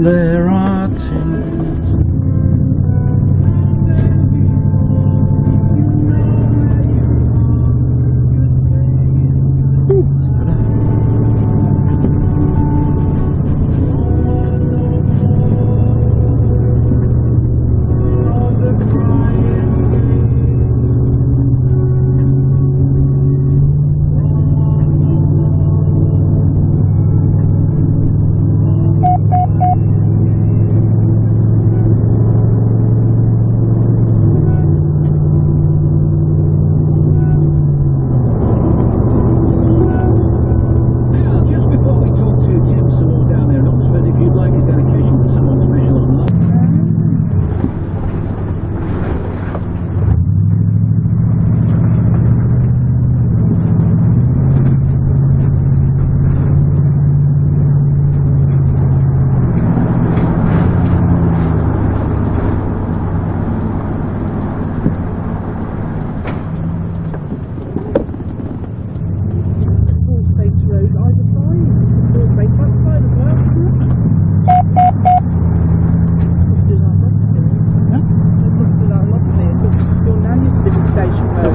there are tins.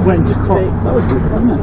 Went to crop. That was good, wasn't it?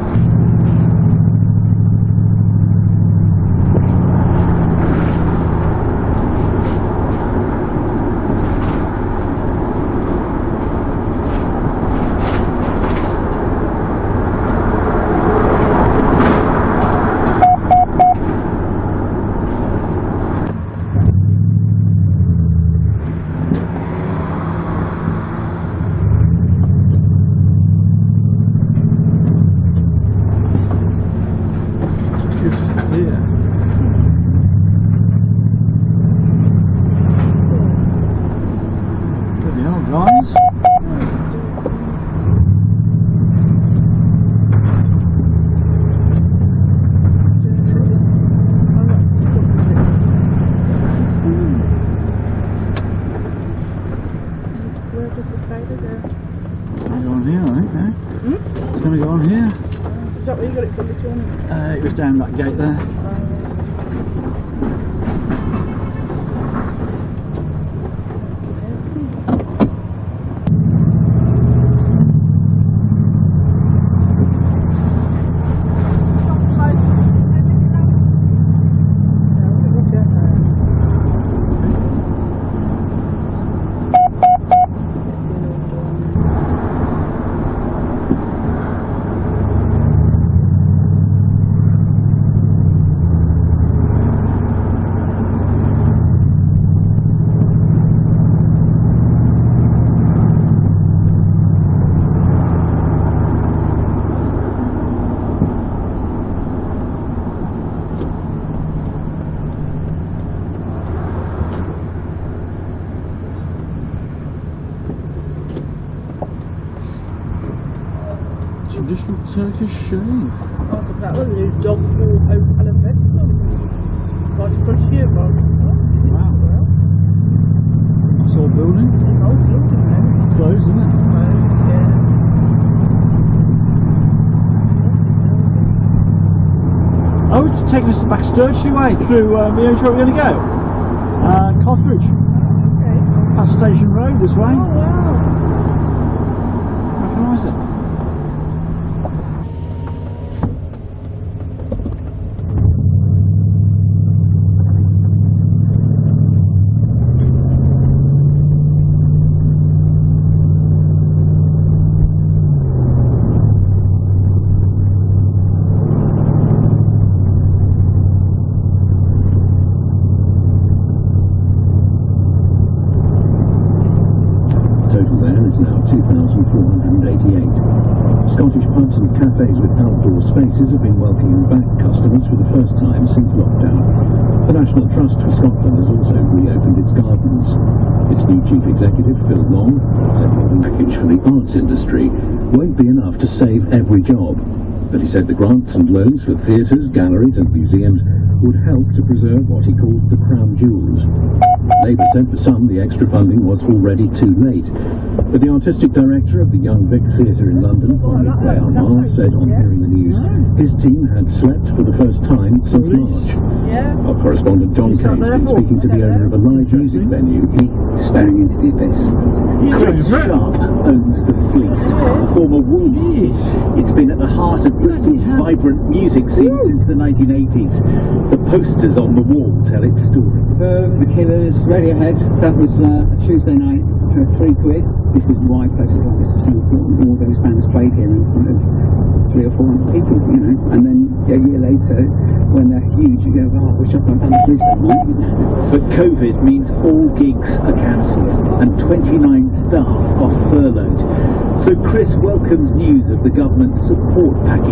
Guys. Where does the trailer go? It's going to go on here, I think, eh? It's going to go on here. Is that where you got it from this morning? It was down that gate there. Traditional Turkish shave. Oh, look at that one, new dog for hotel and bed. Right in front of you, Rob. Wow. Nice old building. It's an old building then. It's closed, isn't it? Closed, yeah. Oh, it's taking us the back Sturchley way through the area where we're going to go. Carthage. Okay. Past Station Road this way. Oh, wow. Recognise it. Is now 2,488. Scottish pubs and cafes with outdoor spaces have been welcoming back customers for the first time since lockdown. The National Trust for Scotland has also reopened its gardens. Its new chief executive, Phil Long, said the package for the arts industry won't be enough to save every job. But he said the grants and loans for theatres, galleries and museums would help to preserve what he called the crown jewels. Labour said for some the extra funding was already too late. But the artistic director of the Young Vic Theatre in London, Armand, said on hearing the news his team had slept for the first time since March. Our correspondent John Kay has been speaking to the owner of a live music venue. Staring into the abyss. Chris Sharp owns the Fleece, a former Woolmarket. It's been at the heart of Bristol's vibrant music scene since the 1980s. The posters on the wall tell its story. The Killers, Radiohead, that was a Tuesday night for £3. This is why places like this are so important. All those bands played here in front of 300 or 400 people, you know. And then a year later, when they're huge, you go, oh, I wish I'd done the Fleece that night. But COVID means all gigs are cancelled and 29 staff are furloughed. So Chris welcomes news of the government's support package.